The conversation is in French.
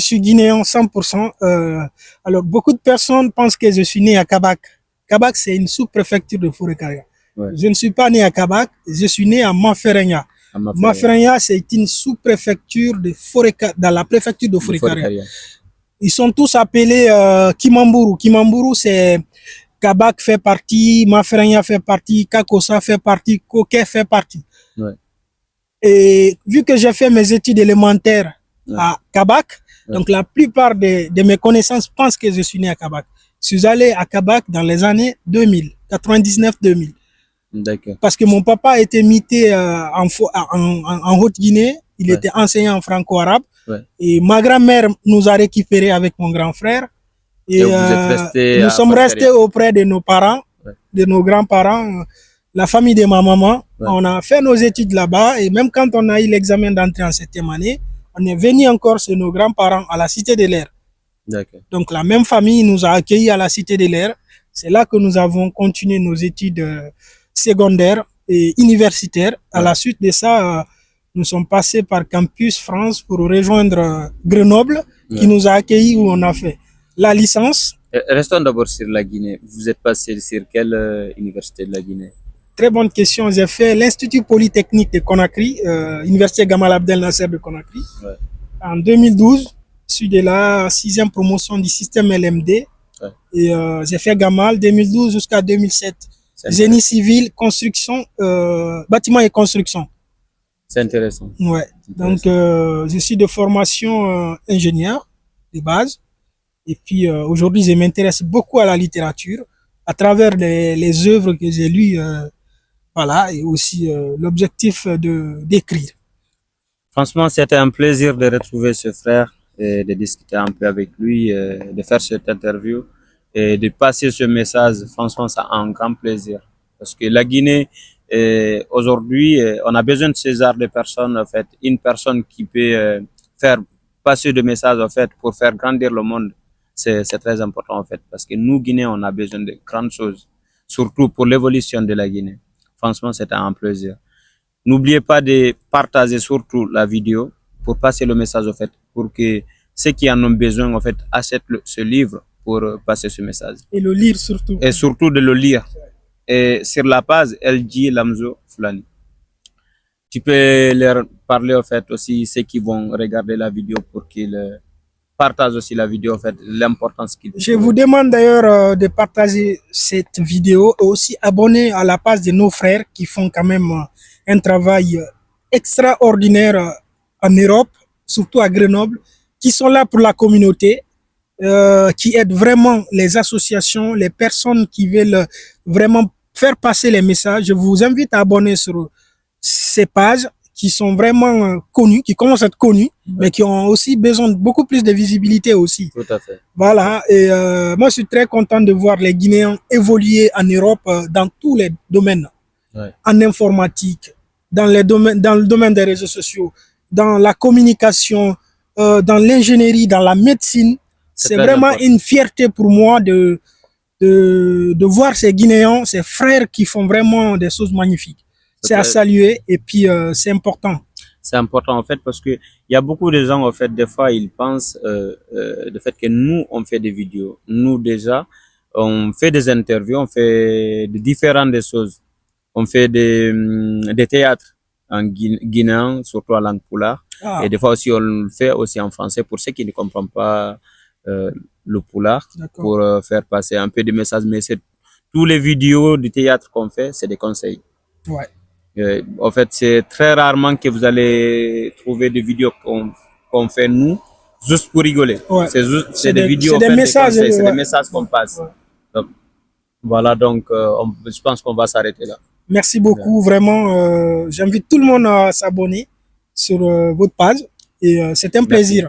Je suis guinéen 100%. Alors, beaucoup de personnes pensent que je suis né à Kabak. Kabak, c'est une sous-préfecture de Fouré-Kaya. Ouais. Je ne suis pas né à Kabak, je suis né à Maferenya. Maferenya, c'est une sous-préfecture de dans la préfecture de Fouré-Kaya. Ils sont tous appelés Kimamburu. Kimamburu, c'est Kabak fait partie, Maferenya fait partie, Kakosa fait partie, Koké fait partie. Ouais. Et vu que j'ai fait mes études élémentaires à Kabak, donc la plupart de mes connaissances pensent que je suis né à Kabak. Je suis allé à Kabak dans les années 2000, 99-2000. D'accord. Parce que mon papa était muté en Haute-Guinée, il était enseignant en franco-arabe. Ouais. Et ma grand-mère nous a récupérés avec mon grand frère. Et nous sommes restés auprès de nos parents, de nos grands-parents, la famille de ma maman. On a fait nos études là-bas et même quand on a eu l'examen d'entrée en 7e année, on est venu encore chez nos grands-parents à la Cité de l'Air. Donc la même famille nous a accueillis à la Cité de l'Air. C'est là que nous avons continué nos études secondaires et universitaires. À la suite de ça, nous sommes passés par Campus France pour rejoindre Grenoble, qui nous a accueillis où on a fait la licence. Restons d'abord sur la Guinée. Vous êtes passé sur quelle université de la Guinée? Très bonne question. J'ai fait l'Institut Polytechnique de Conakry, Université Gamal Abdel Nasser de Conakry. En 2012, je suis de la 6e promotion du système LMD. Et j'ai fait Gamal 2012 jusqu'à 2007. Génie civil, construction, bâtiment et construction. C'est intéressant. Ouais. Donc, je suis de formation ingénieur de base. Et puis, aujourd'hui, je m'intéresse beaucoup à la littérature à travers les œuvres que j'ai lues. Voilà. Et aussi l'objectif d'écrire. Franchement, c'était un plaisir de retrouver ce frère et de discuter un peu avec lui, de faire cette interview et de passer ce message. Franchement, c'est un grand plaisir. Parce que la Guinée, aujourd'hui, on a besoin de ce genre de personnes, en fait. Une personne qui peut faire passer des messages, en fait, pour faire grandir le monde. C'est très important, en fait. Parce que nous, Guinéens, on a besoin de grandes choses. Surtout pour l'évolution de la Guinée. Franchement, c'était un plaisir. N'oubliez pas de partager surtout la vidéo pour passer le message, en fait. Pour que ceux qui en ont besoin, en fait, achètent ce livre pour passer ce message. Et le lire surtout. Et surtout de le lire. Et sur la page LG Lamzo Fulani. Tu peux leur parler en fait aussi ceux qui vont regarder la vidéo pour qu'ils partagent aussi la vidéo en fait, l'importance qu'ils. Je vous demande d'ailleurs de partager cette vidéo et aussi abonner à la page de nos frères qui font quand même un travail extraordinaire en Europe, surtout à Grenoble, qui sont là pour la communauté. Qui aident vraiment les associations, les personnes qui veulent vraiment faire passer les messages. Je vous invite à abonner sur ces pages qui sont vraiment connues, qui commencent à être connues, mais qui ont aussi besoin de beaucoup plus de visibilité aussi. Tout à fait. Voilà, et moi je suis très content de voir les Guinéens évoluer en Europe dans tous les domaines, en informatique, dans le domaine des réseaux sociaux, dans la communication, dans l'ingénierie, dans la médecine. C'est vraiment important. Une fierté pour moi de voir ces Guinéens, ces frères qui font vraiment des choses magnifiques. C'est à saluer et puis c'est important. C'est important en fait parce que il y a beaucoup de gens en fait des fois ils pensent de fait que nous on fait des vidéos, nous déjà on fait des interviews, on fait de différentes choses, on fait des théâtres en guinéen surtout en langue pulaar et des fois aussi on le fait aussi en français pour ceux qui ne comprennent pas le pulaar pour faire passer un peu de messages, mais c'est tous les vidéos du théâtre qu'on fait, c'est des conseils. Ouais. En fait, c'est très rarement que vous allez trouver des vidéos qu'on fait nous, juste pour rigoler. Ouais. C'est des vidéos, c'est des messages, c'est des messages qu'on passe. Ouais. Donc, voilà, donc je pense qu'on va s'arrêter là. Merci beaucoup, vraiment. J'invite tout le monde à s'abonner sur votre page et c'est un plaisir.